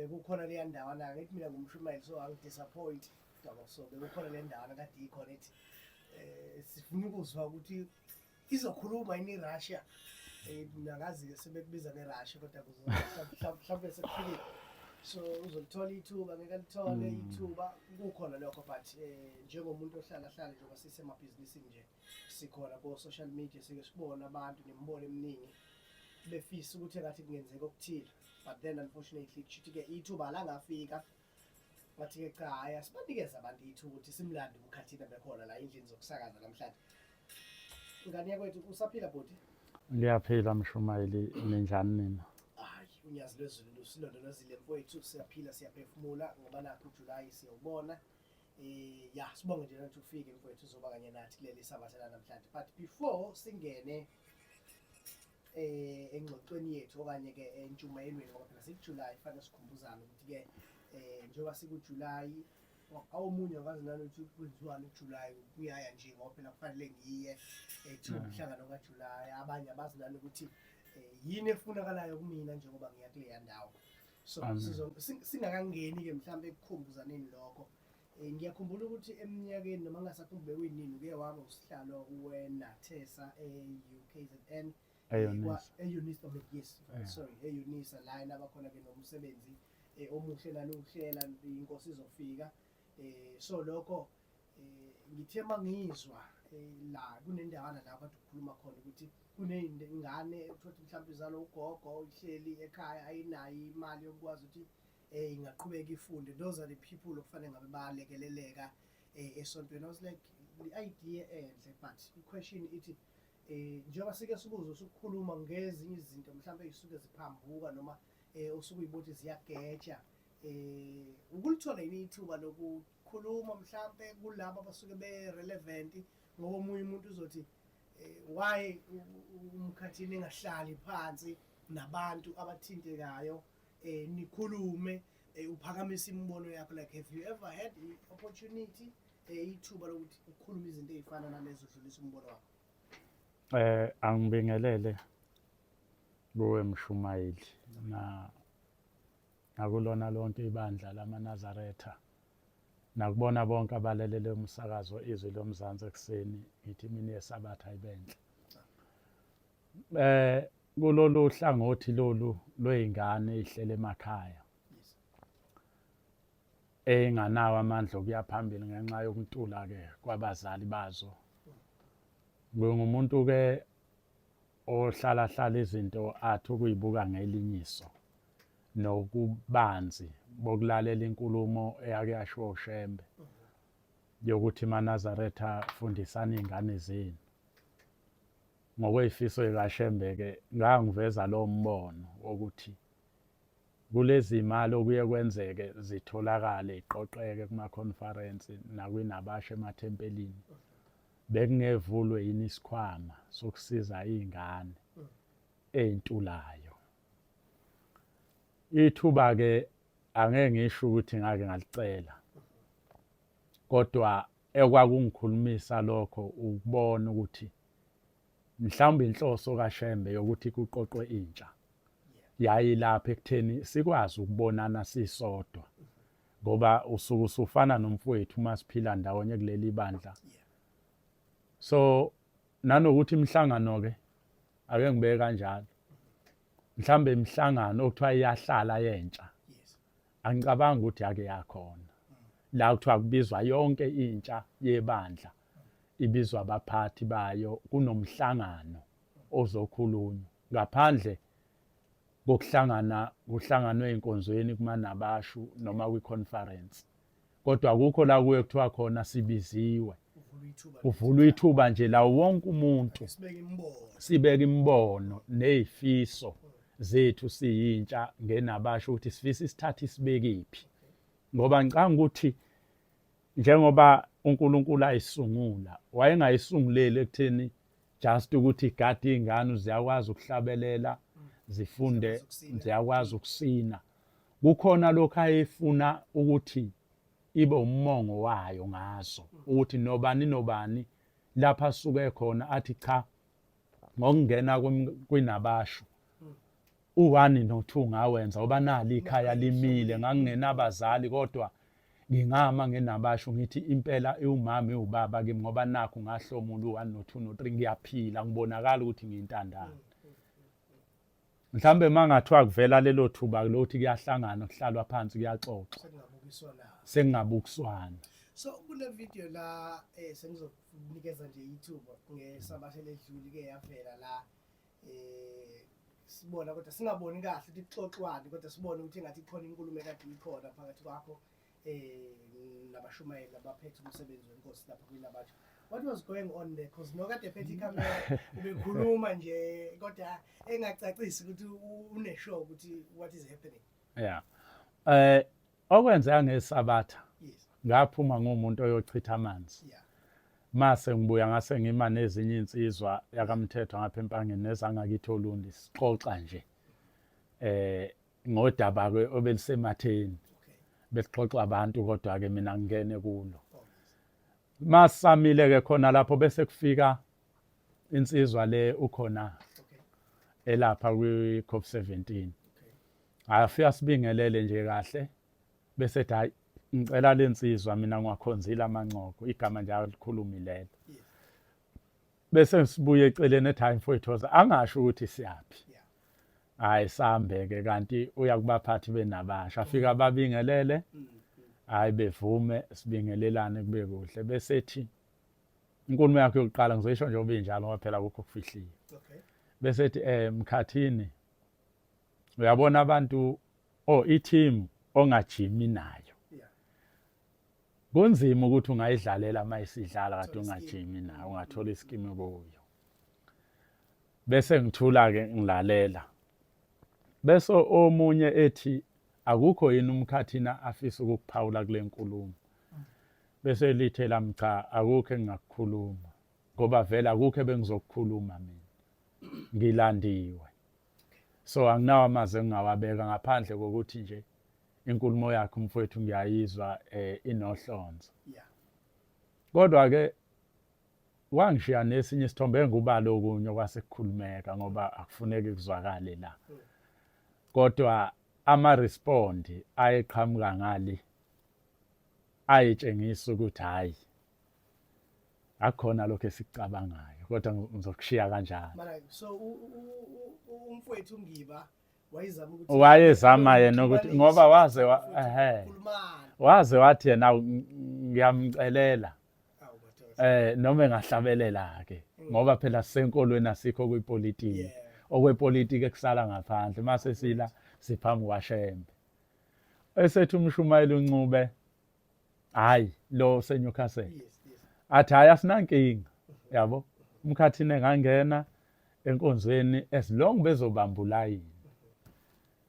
bekukhona leya ndawana ngithi mina ngumshumayeli so angidisappoint yabo so bekukhona le ndawana kade ikhona ethi sifuna ukuzwa ukuthi izokhuluma yini iRussia nakazi ke sebekubiza ngeRussia kodwa mhlawumbe sekufike so uzolithola ithuba ngeke lithole ithuba kukhona lokho but njengomuntu ohlala njengoba sisemabhizinisini nje sikhona ko social media sike sibona abantu nemibono eminingi befisa ukuthi ngathi kungenzeka okuthile but then unfortunately kushuthi-ke ithuba langafika bathi-ke cha hayi asibanikeze abantu ithuba ukuthi simlande umkhathina bekhona la endlini zokusakaza namhlanje. Ngane yakwethu usaphila bhuti? Ngiyaphila Mshumayeli, ninjani nina? Hayi unyazi lwezulu silondolozile mfowethu siyaphila siyaphefumula ngoba nakho uJuly siyobona ya sibonge nje ukuthi ufike mfowethu uzoba kanye nathi kuleli sabathela namhlanje but before singene engxoxweni yethu okanye ke entshumayelweni ngoba phela sikuJuly fanele sikhumbuzane ukuthi ke njengoba sikuJuly awumunye akazi nanokuthi kwenziwani uJuly kuyaya nje ngoba phela kufanele ngiye umhlangano kaJuly abanye abazi nanokuthi yini efunakalayo kumina njengoba ngiya kuleya ndawo so singakangeni ke mhlawumbe ekukhumbuzaneni lokho ngiyakhumbula ukuthi eminyakeni noma ngasakhumbule kuyinini uke waba usihlalo weNathesa eUKZN eUNISA sorry eUNISA la nabakhona ke nomsebenzi omuhle naluhlela inkosi izofika so lokho ngithe mangizwa la kunendawana la kade ukukhuluma khona ukuthi kuneyingane ekuthothi mhlawumbe izalo ugogo ihleli ekhaya ayinayo imali yokwazi ukuthi ingaqhubeka ifunde. Those are the people okufanele ngabe balekeleleka esontweni. I was like the idea enhle but the question ithi njengoba sike sibuzo sokukhuluma ngezinye izinto mhlawumbe ezisuke ziphambuka noma usuke uyibothi ziyageja ukulithola yini ithuba lokukhuluma mhlawumbe kulabo abasuke be relevant ngoba omunye umuntu uzothi why umkhathini engahlali phansi nabantu abathintekayo nikhulume uphakamisa imibono yakho like have you ever had the opportunity ithuba lokuthi ukhulume izinto ezifana nalezo udlulisa umbono wakho? Angibingelele kuwe Mshumayeli nakulona lonke ibandla lamaNazaretha nakubona bonke abalalele umsakazo izwi lomzansi ekseni ngithi mina esabatha ayibenhle. Kulolu hlangothi lolu lwezingane ezihlele emakhaya enganawo amandla okuya phambili ngenxa yokuntula ke kwabazali bazo. Ngumuntu ke ohlala izinto athi ukuyibuka ngelinyiso nokubanzi bokulalela inkulumo eyake yashiwo uShembe yokuthi maNazaretha fundisana izingane zenu. Ngokwezifiso zikaShembe ke ngangiveza lo mbono wokuthi kulezi imali okuye kwenzeke zitholakale iqoqeke kuma conference nakwinabasha emathempelini bekungevulwe yini isikhwama sokusiza izingane ezintulayo. Ithuba ke angeke ngisho ukuthi ngake ngalicela kodwa ekwakungikhulumisa lokho ukubona ukuthi mhlawumbe inhloso kaShembe yokuthi kuqoqwe intsha yayilapha ekutheni sikwazi ukubonana sisodwa ngoba usuku usufana nomfowethu uma siphila ndawonye kuleli bandla. So nanokuthi imhlangano ke ake ngibeke kanjalo mhlambe imhlangano okuthiwa iyahlala yentsha angicabanga ukuthi ake yakhona la kuthiwa kubizwa yonke intsha yebandla ibizwa abaphathi bayo kunomhlangano ozokhulunywa ngaphandle kuhlanganwe einkonzweni kumanabashu noma kwiconference kodwa akukho la kuye kuthiwa khona sibiziwe kuvulwa ithuba nje la wonke umuntu sibeka imbono nezifiso zethu siyintsha ngenabasho ukuthi sifisa isithatha isibekephi ngoba ngicanga ukuthi njengoba uNkulunkulu ayisungula wayengayisunguleli ekutheni just ukuthi igadi izingane ziyakwazi ukuhlabelela zifunde ziyakwazi ukusina. Kukhona lokho ayefuna ukuthi ibe umongo wayo ngazo ukuthi nobani lapha suke khona athi cha ngokungena kwinabasho u1 no2 ngawenza ngoba nali ikhaya limile ngangingenabazali kodwa ngingama nginabasho ngithi impela umama ubaba kimi ngoba nakho ngahlomula u1 no2 no3 ngiyaphila ngibonakala ukuthi ngiyintandane. Mhlambe mangathiwa kuvela lelo thuba lokuthi kuyahlangana kuhlalwa phansi kuyaxoxwa sengingabukiswana. So kule video la sengizokunikeza nje ithuba ngesabatha ledluli ke yavela la sibona kodwa singaboni kahle ukuthi kuxoxwani kodwa sibone ukuthi engathi ikhona inkulumo ekade ikhona phakathi kwakho nabashumayeli abaphethe umsebenzi wenkosi lapha kwinabathu. What was going on there? Because nokade phethe ikhamera ubekhuluma nje kodwa engacacisi ukuthi uneshow ukuthi what is happening. Yeah. Okwenzeka ngesabatha. Yes. Ngaphuma ngumuntu oyochitha amanzi. Yeah. Mase ngibuya ngase ngima nezinye insizwa yakamthetho ngapha empangeni nezangakithi Olundi sixoxa nje. Ngodaba ke obelisematheni. Besixoxa abantu kodwa ke mina ngingene kulo. Masamile ke khona lapho bese kufika insizwa le ukhona elapha kwi COP17. Afika sibingelele nje kahle bese ethi hayi ngicela lensizwa mina ngiwakhonzile amanqoko igama nje alikhulumilelo. Bese sibuye eceleni ethi hayi mfowethoza angasho ukuthi siyapi. Hayi sambe ke kanti uyakubaphathi benabasha afika babingelele hayi bevume sibingelelane kube kuhle bese ethi inkulumo yakhe yokuqala ngizoyisho nje obinjalo ngoba phela akukho kufihliwe. Bese ethi Mkhathini uyabona abantu i-team ongajimi nayo kunzima ukuthi ungayidlalela mayisidlala kade ungajimi nayo ungathola iskimi kuyo. Bese ngithula ke ngilalela bese omunye ethi akukho yini uMkhathina afisa ukukuphawula kule nkulumo. Bese lithela mcha akukho engakukhuluma ngoba vele akukho bengizokukhuluma mina ngilandiwe. So anginawo amazwi engingawabeka ngaphandle kokuthi nje inkulumo yakhe umfowethu ngiyayizwa inohlonzo. Kodwa ke wangishiya nesinye isithombe engubala okunye kwasekukhulumeka ngoba akufuneki kuzwakale la. Kodwa ama-respondi ayeqhamuka ngali ayitshengisa ukuthi hayi akukhona lokho esikucabangayo kodwa ngizokushiya kanjalo. So umfowethu Ngiba wayezama yena ukuthi ngoba waze wathi yena ngiyamcelela noma engahlabelela ke ngoba phela sisenkolweni asikho kwipolitiki. Okwepolitiki ekusala ngaphandle mase sila siphambi kwaShembe. Esethi umshumayeli uNcube hayi lo seNewcastle. Athi hayi asinankinga yabo. Umkhathini engangena enkonzweni as long bezobamba ulayini.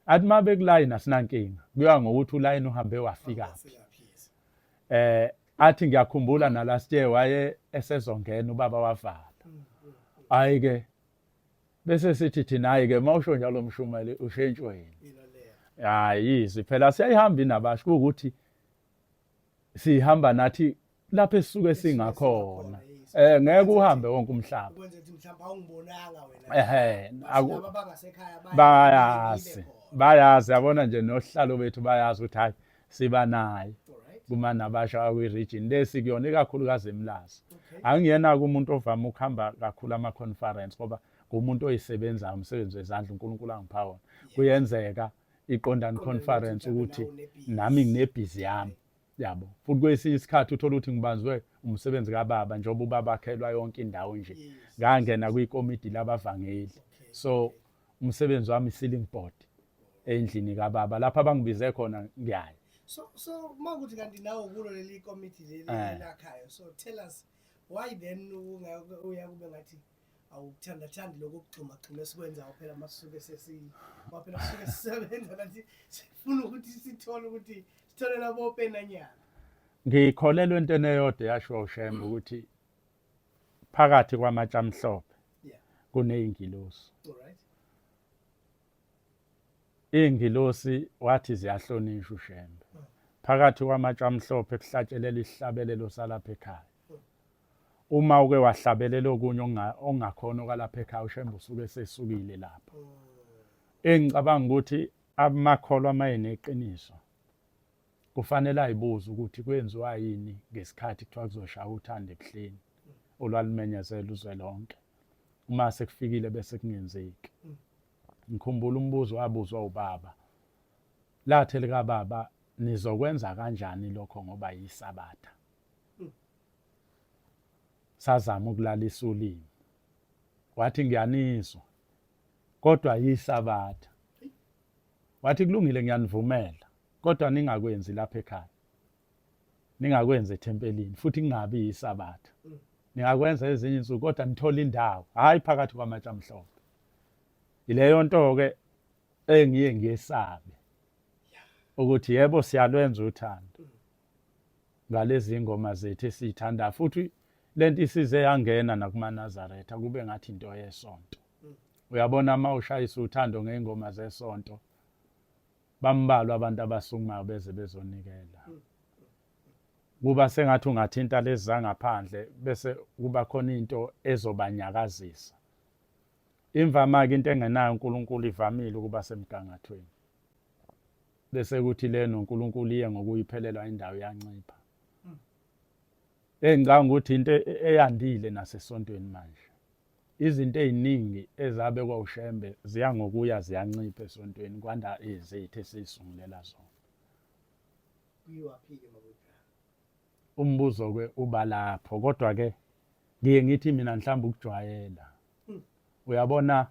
Athi mabe kulayini asinankinga. Kuya ngokuthi ulayini uhambe wafikaphi. Athi ngiyakhumbula na last year waye esezongena ubaba wavala. Hayi ke bese sithi thina hayi ke mawusho njalo mshumayeli ushentshweni. Hayi phela siyayihamba inabasho ukuthi sihamba nathi lapho esisuke singakhona. Ngeke uhambe wonke umhlaba. Ukwenza ukuthi mhlawumbe awungibonanga wena. Laba bangasekhaya bayazi yabona nje nohlalo bethu bayazi ukuthi hayi siba naye kumanabasha kwi-region lesikuyona ikakhulukazi eMlazi. Angiyena kumuntu ovama ukuhamba kakhulu ama-conference ngoba kumuntu oyisebenzayo umsebenzi wezandla uNkulunkulu angipha wona. Kuyenzeka iqondana conference ukuthi nami nginebhizi yami yabo. Futhi kwesinye isikhathi uthola ukuthi ngibanzwe umsebenzi kababa njengoba ubaba akhelwa yonke indawo nje. Ngangena kwikomiti labavangeli. So umsebenzi wami ceiling board endlini kababa lapha abangibize khona ngiyaya. So makuthi kanti nawo kulo leli committee leli lakhaya. So tell us why then uya kube ngathi awuthanda lokugxuma esikwenzayo phela masisuke phela sisuke sisebenza kanti sifuna ukuthi sithole ukuthi sithole labo openanyana. Ngikholelwa entweni eyodwa yasho uShembe ukuthi phakathi kwamatsha amhlophe kuneyingilosi. Ingilosi wathi ziyahlonishwa uShembe. Phakathi kwamatsha amhlophe kuhlatshelela isihlabelelo salapha ekhaya. Uma uke wahlabelela okunye ongakhona okalapha ekhaya uShembe usuke sesukile lapha. engicabanga ukuthi amakholwa amayeneqiniso kufanele ayibuze ukuthi kwenziwa yini ngesikhathi kuthiwa kuzoshaya uthando ebuhleni olwalumenyezela uzwe lonke uma sekufikile bese kungenzeki. Ngikhumbula umbuzo wabuzwa ubaba, lathe likababa, nizokwenza kanjani lokho ngoba yisabatha? Sazama ukulalisa ulimi, wathi ngiyanizwa kodwa yisabatha. Wathi kulungile, ngiyanivumela kodwa ningakwenzi lapha ekhaya, ningakwenzi ethempelini, futhi kungabi yisabatha. Ningakwenza ezinye insuku kodwa nithola indawo, hhayi phakathi kwamatshe amhlophe. Ileyo nto-ke engiye ngiyesabe ukuthi yebo siyalwenza uthando ngalezi ngoma zethu esiyithandayo, futhi lento isize yangena nakumaNazaretha kube ngathi into yesonto. Uyabona uma ushayisa uthando ngey'ngoma zesonto, bambalwa abantu abasukumayo beze bezonikela. Kuba sengathi ungathinta lezi zangaphandle bese kuba khona into ezobanyakazisa. Imvama-ke into engenayo uNkulunkulu ivamile ukuba semgangathweni. Bese kuthi lena uNkulunkulu iye ngokuyiphelelwa indawo yancipha. Engicabanga ukuthi into eyandile nasesontweni manje. Izinto ey'ningi ezabekwa uShembe ziya ngokuya ziyancipha esontweni kwanda ezethu esizungulela zona. Kuyiwaphi-ke mabudala? Umbuzo-ke uba lapho, kodwa-ke ngiye ngithi mina mhlawumbe ukujwayela. Uyabona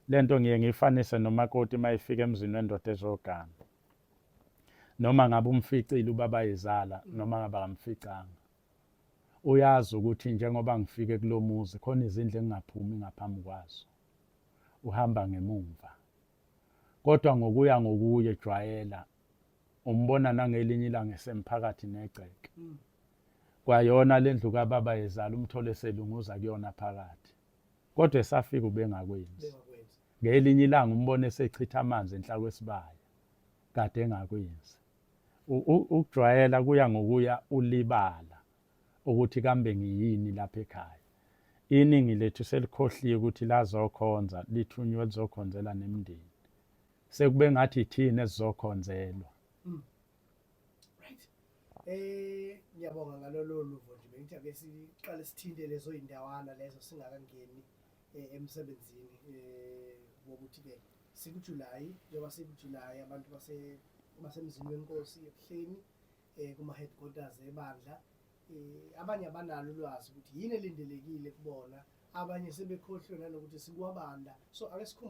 lento ngiye ngiyifanise nomakoti mayifika emzini wendoda ezogana. Noma ngabe umficile ubaba ayizala noma ngabe akamficanga. Uyazi ukuthi njengoba ngifike kulo muzi khona izindlu engingaphumi ngaphambi kwazo. Uhamba ngemumva. Kodwa ngokuya ngokuye ejwayela umbona nangelinye ilanga esemphakathi negceke. Kwayona lendlu kababa ayizala umthole selunguza kuyona phakathi. Kodwa esafika ubengakwenzi. Ngelinye ilanga umbone esechitha amanzi enhla kwesibaya kade engakwenzi. Ukujwayela kuya ngokuya ulibala ukuthi kambe ngiyini lapha ekhaya. Iningi lethu selikhohliwe ukuthi lazokhonza lithunywe lizokhonzela nemindeni. Sekube ngathi thina esizokhonzelwa. Right. Ngiyabonga ngalolo luvo nje, bengithi ake siqale sithinte lezo iy'ndawana lezo singakangeni emsebenzini wokuthi-ke sikuJulayi, njengoba sikuJulayi abantu basemzini wenkosi ebuhleni kuma-headquarters ebandla. Abanye abanalo ulwazi ukuthi yini elindelekile kubona, abanye sebekhohlwe nanokuthi sikwabanda. So ake